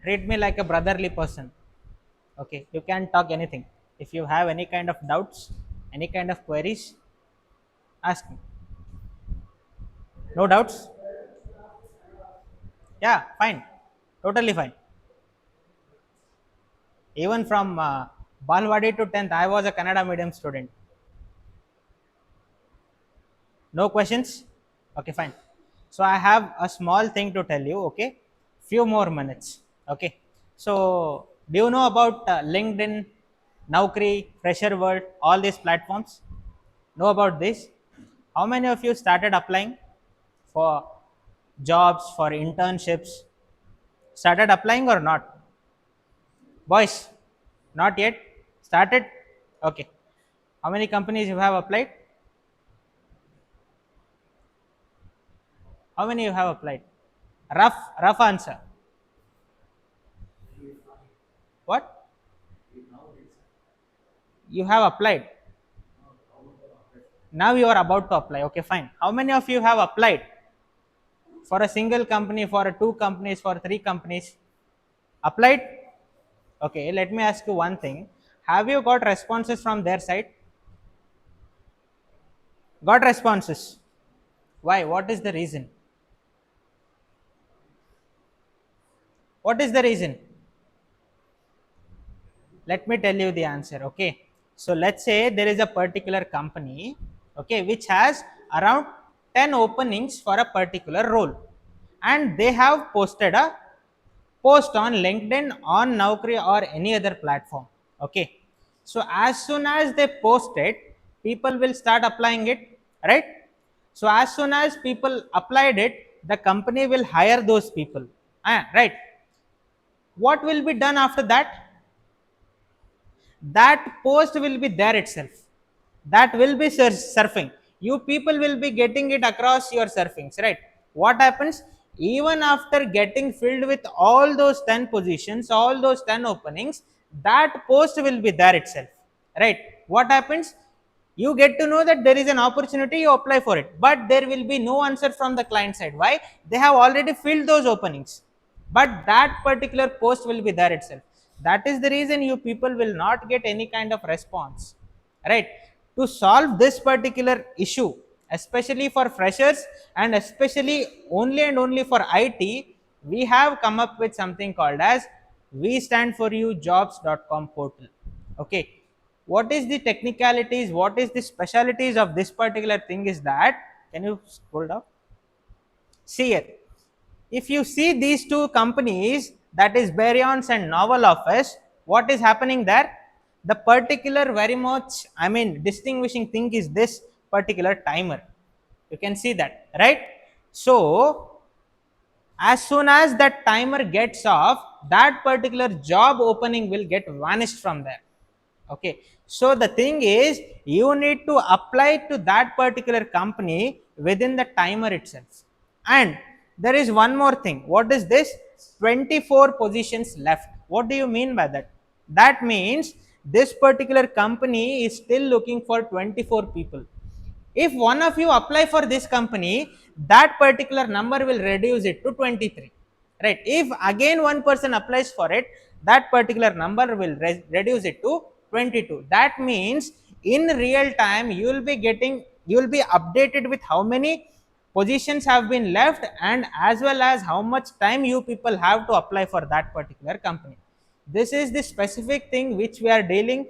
treat me like a brotherly person. Okay, you can talk anything. If you have any kind of doubts, any kind of queries, ask me. No doubts? Yeah, fine. Totally fine. Even from Balwadi to 10th, I was a Kannada medium student. No questions? Okay, fine. So I have a small thing to tell you. Okay, few more minutes. Okay. So do you know about LinkedIn, Naukri, Fresher World, all these platforms? Know about this? How many of you started applying for jobs, for internships? Started applying or not? Boys, not yet. Started? Okay. How many companies you have applied? How many you have applied? Rough answer. What? You have applied. Now you are about to apply. Okay, fine. How many of you have applied for a single company, for a two companies, for three companies? Applied? Okay, let me ask you one thing. Have you got responses from their side? Got responses. Why? What is the reason? What is the reason? Let me tell you the answer. Okay, so let's say there is a particular company, okay, which has around 10 openings for a particular role, and they have posted a post on LinkedIn, on Naukri, or any other platform. Okay, so as soon as they post it, people will start applying it, right? So as soon as people applied it, the company will hire those people. Right. What will be done after that? That post will be there itself, that will be surfing, you people will be getting it across your surfings, right? What happens, even after getting filled with all those 10 positions, all those 10 openings, that post will be there itself, right? What happens, you get to know that there is an opportunity, you apply for it, but there will be no answer from the client side. Why? They have already filled those openings, but that particular post will be there itself. That is the reason you people will not get any kind of response, right? To solve this particular issue, especially for freshers and especially only and only for IT, we have come up with something called as VStand4U jobs.com portal. Okay, what is the technicalities, what is the specialities of this particular thing is that, can you scroll down? See here, if you see these two companies, that is Baryons and Novel Office, what is happening there? The particular very much, I mean, distinguishing thing is this particular timer. You can see that, right? So as soon as that timer gets off, that particular job opening will get vanished from there. Okay, so the thing is, you need to apply to that particular company within the timer itself. And there is one more thing. What is this? 24 positions left. What do you mean by that? That means this particular company is still looking for 24 people. If one of you apply for this company, that particular number will reduce it to 23, right? If again one person applies for it, that particular number will reduce it to 22. That means in real time you will be getting, you will be updated with how many positions have been left, and as well as how much time you people have to apply for that particular company. This is the specific thing which we are dealing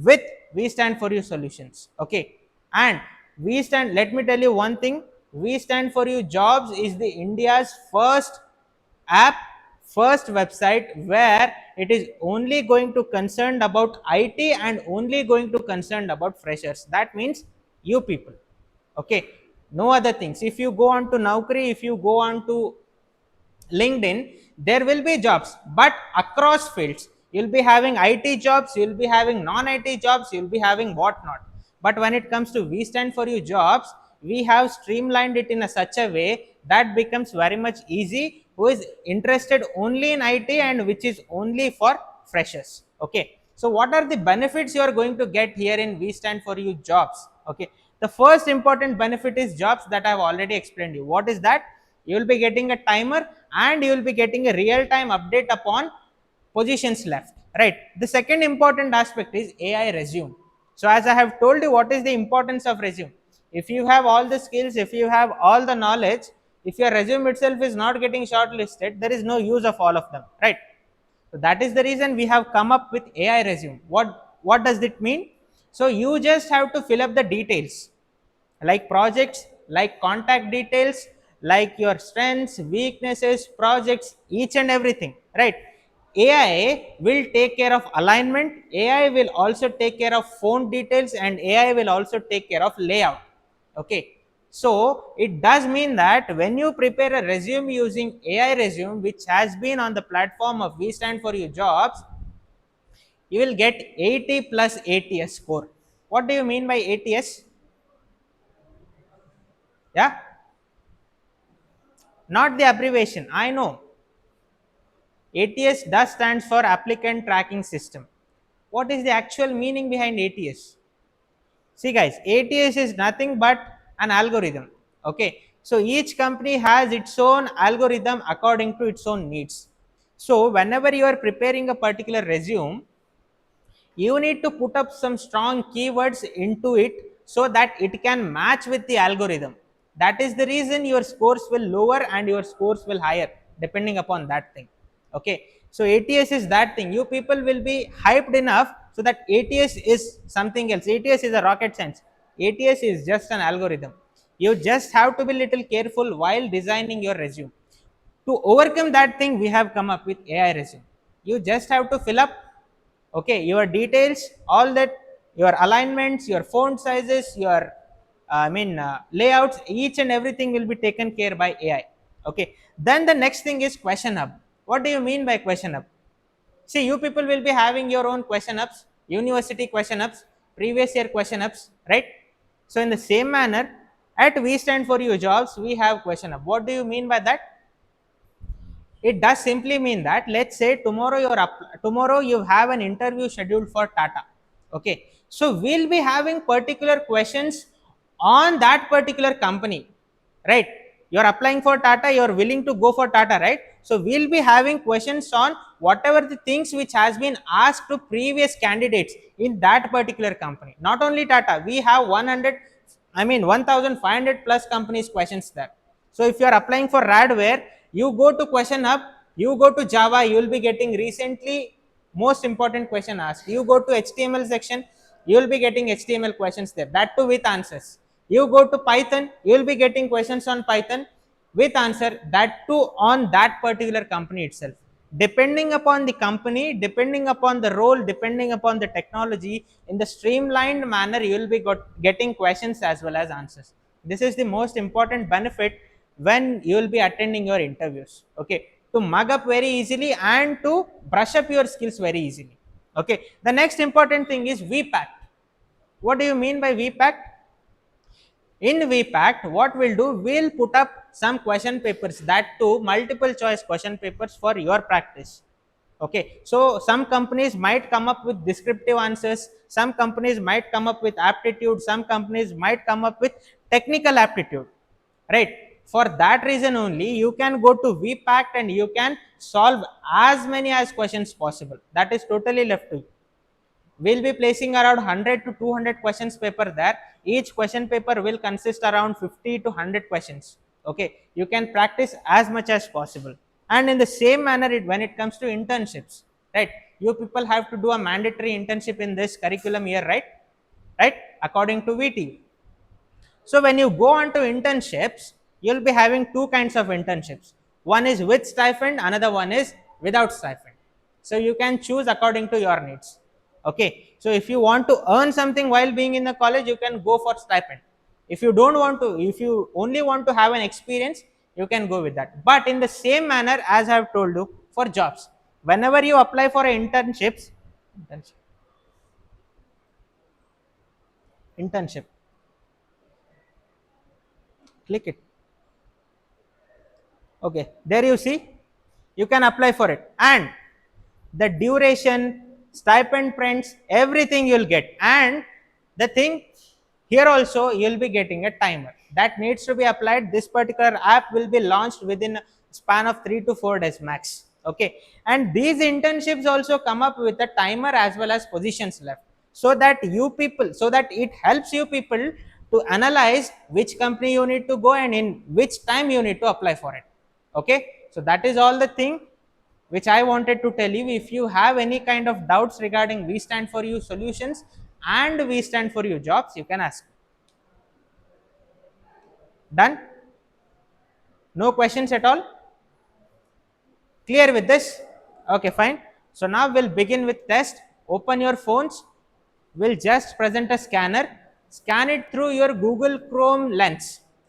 with VStand4U solutions. Okay, and let me tell you one thing, VStand4U jobs is the India's first app, first website where it is only going to concerned about IT and only going to concerned about freshers. That means you people. Okay, no other things. If you go on to Naukri, if you go on to LinkedIn, there will be jobs, but across fields. You'll be having IT jobs, you'll be having non-IT jobs, you'll be having whatnot. But when it comes to VStand4U jobs, we have streamlined it in a such a way that becomes very much easy. Who is interested only in IT and which is only for freshers. Okay. So what are the benefits you are going to get here in VStand4U jobs? Okay. The first important benefit is jobs that I have already explained you. What is that? You will be getting a timer. and you will be getting a real time update upon positions left, right? The second important aspect is AI resume. So as I have told you, what is the importance of resume? If you have all the skills, if you have all the knowledge, if your resume itself is not getting shortlisted, there is no use of all of them, right? So that is the reason we have come up with AI resume. What does it mean? So you just have to fill up the details, like projects, like contact details, like your strengths, weaknesses, projects, each and everything, right? AI will take care of alignment, AI will also take care of font details, and AI will also take care of layout. Okay, so it does mean that when you prepare a resume using AI resume, which has been on the platform of VStand4U jobs, you will get 80 plus ATS score. What do you mean by ATS? Yeah, not the abbreviation, I know. ATS does stands for applicant tracking system. What is the actual meaning behind ATS? See guys, ATS is nothing but an algorithm. Okay, so each company has its own algorithm according to its own needs. So whenever you are preparing a particular resume, you need to put up some strong keywords into it so that it can match with the algorithm. That is the reason your scores will lower and your scores will higher depending upon that thing. Okay, so ATS is that thing. You people will be hyped enough so that ATS is something else. ATS is a rocket science. ATS is just an algorithm. You just have to be little careful while designing your resume. To overcome that thing, we have come up with AI resume. You just have to fill up, okay, your details, all that, your alignments, your font sizes, your layouts, each and everything will be taken care by AI. Okay, then the next thing is question hub. What do you mean by question hub? See, you people will be having your own question hubs, university question hubs, previous year question hubs, right? So in the same manner, at VStand4U jobs, we have question hub. What do you mean by that? It does simply mean that, let's say tomorrow tomorrow you have an interview scheduled for Tata. Okay, so we'll be having particular questions on that particular company, right? You're applying for Tata, you're willing to go for Tata, right? So we'll be having questions on whatever the things which has been asked to previous candidates in that particular company. Not only Tata, we have 100, 1500 plus companies questions there. So if you are applying for Radware, you go to question hub, you go to Java, you will be getting recently most important question asked. You go to HTML section, you will be getting HTML questions there, that too with answers. You go to Python, you will be getting questions on Python with answer, that too on that particular company itself. Depending upon the company, depending upon the role, depending upon the technology, in the streamlined manner, you will be getting questions as well as answers. This is the most important benefit when you will be attending your interviews. Okay, to mug up very easily and to brush up your skills very easily. Okay, the next important thing is VPACT. What do you mean by VPACT? In VPACT, what we'll do, we'll put up some question papers, that too multiple choice question papers for your practice. Okay, so some companies might come up with descriptive answers, some companies might come up with aptitude, some companies might come up with technical aptitude, right? For that reason only, you can go to VPACT and you can solve as many as questions possible. That is totally left to you. We'll be placing around 100 to 200 questions paper there. Each question paper will consist around 50 to 100 questions. Okay, you can practice as much as possible. And in the same manner, when it comes to internships, right, you people have to do a mandatory internship in this curriculum year, right, according to VT. So when you go on to internships, you'll be having two kinds of internships. One is with stipend, another one is without stipend. So you can choose according to your needs. Okay, so if you want to earn something while being in the college, you can go for stipend. If you don't want to, if you only want to have an experience, you can go with that. But in the same manner, as I have told you, for jobs, whenever you apply for internship, click it. Okay, there you see, you can apply for it, and the duration, stipend prints, everything you'll get. And the thing here also, you'll be getting a timer that needs to be applied. This particular app will be launched within span of 3 to 4 days max. Okay, and these internships also come up with a timer as well as positions left, so that you people, so that it helps you people to analyze which company you need to go and in which time you need to apply for it. Okay, so that is all the thing which I wanted to tell you. If you have any kind of doubts regarding we stand for you solutions and we stand for you jobs, you can ask. Done? No questions at all? Clear with this? Okay, fine. So now we'll begin with test. Open your phones. We'll just present a scanner. Scan it through your Google Chrome lens.